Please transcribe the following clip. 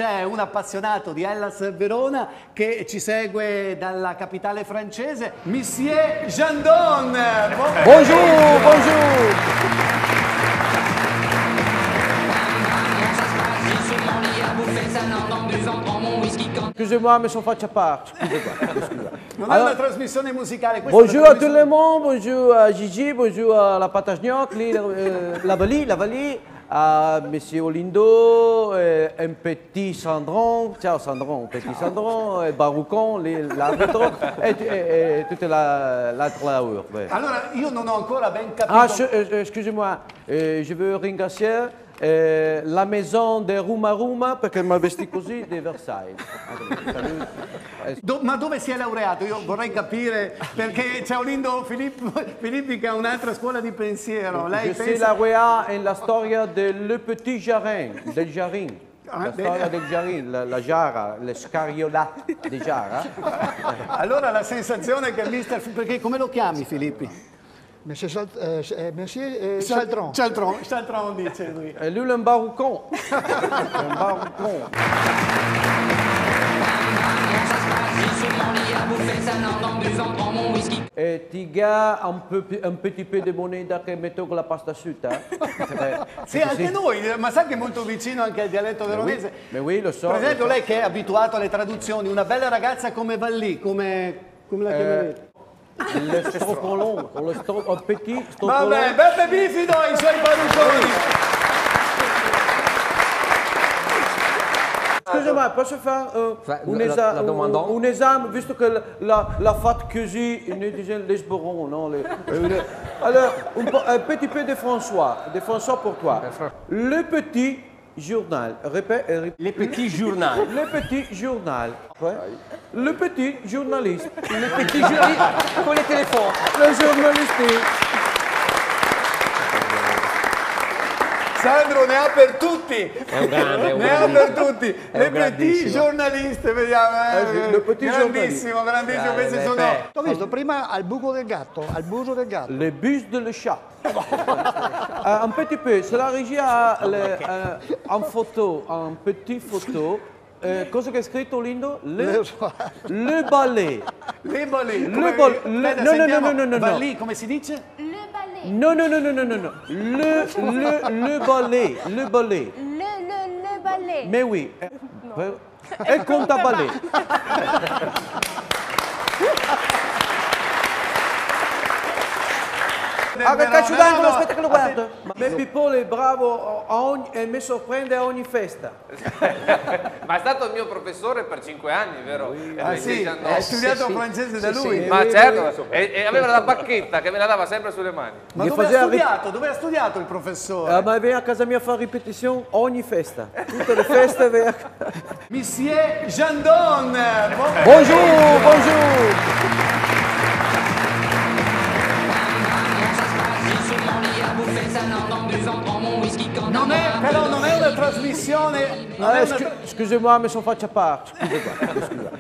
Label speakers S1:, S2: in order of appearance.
S1: c'è un appassionato di Hellas Verona che ci segue dalla capitale francese, Monsieur Jandon.
S2: Bonjour, bonjour. Excusez-moi, mais son faccia parte.
S1: Non è una trasmissione musicale.
S2: Bonjour à tout le monde, bonjour à Gigi, bonjour à la Patagnoc, la Valie, à Monsieur Olindo, un petit Sandron, ciao Sandron, petit Sandron, Baroucon, l'arbitro e tutta l'altra laur.
S1: Allora, io non ho ancora ben capito.
S2: Ah, excusez-moi, je veux ringraziare la maison de Ruma Ruma perché mi ha vestito così di Versailles.
S1: Ma dove si è laureato? Io vorrei capire, perché c'è Olindo Filippi che ha un'altra scuola di pensiero. Lei
S2: Je suis lauréat nella storia del Petit Jarin, del Jarin. La storia del Jarin, la Jara, le scariolate di Jara.
S1: Allora la sensazione che mister... Perché come lo chiami Filippi?
S3: Monsieur Chaldron.
S1: Chaldron dice lui.
S2: E lui è un baroucon. Un baroucon. E ti ga un petit peu di moneta che metto con la pasta asciutta?
S1: Sì, anche noi, ma sai che è molto vicino anche al dialetto veronese.
S2: Ma oui, lo so.
S1: Per esempio lei che è abituato alle traduzioni, una bella ragazza come Vallì, come la chiamerete?
S2: Le stropolon, un petit stropolon.
S1: Vabbè, Beppe Bifido e i suoi barucconi.
S2: Scusami, posso fare un esame, visto che l'ha fatto così, noi diciamo les borons, no? Alors, un petit peu de François pour toi. Le petit journal, répète.
S4: Les petits journaux.
S2: Le petit journal. Ouais. Le petit journaliste.
S4: Le petit journaliste con les téléphones.
S2: Le journaliste.
S1: Sandro ne ha per tutti.
S4: È un grande,
S1: ne ha per tutti. Le petit
S4: grandissimo.
S1: giornaliste, vediamo.
S2: Le petit
S1: grandissimo, grandissimo. Questi sono...
S3: Ho visto prima al buco del gatto, al buso del gatto.
S2: Le bus de le chat. Un petit peu, c'est la régie a en photo, un petit photo. Cosa che è scritto Lindo? Le ballet.
S1: Le ballet.
S2: No.
S1: Ballet, come si dice?
S5: Le ballet.
S2: No. Le ballet. Le ballet.
S5: Le ballet.
S2: Mais oui. E conta ballet. Ah, che calcio d'angolo, aspetta che lo guardo. Ma Pippo è bravo e mi sorprende a ogni festa.
S6: Ma è stato il mio professore per 5 anni, vero?
S1: Ah sì, hai studiato francese da lui.
S6: Ma certo, e aveva la bacchetta che me la dava sempre sulle mani.
S1: Ma dove ha studiato il professore?
S2: Ma viene a casa mia a fare ripetizione ogni festa. Tutte le feste viene a casa.
S1: Monsieur Jandon.
S2: Bonjour.
S1: Però non è una trasmissione...
S2: Excusez-moi, mais son faccia parte. Scusa qua.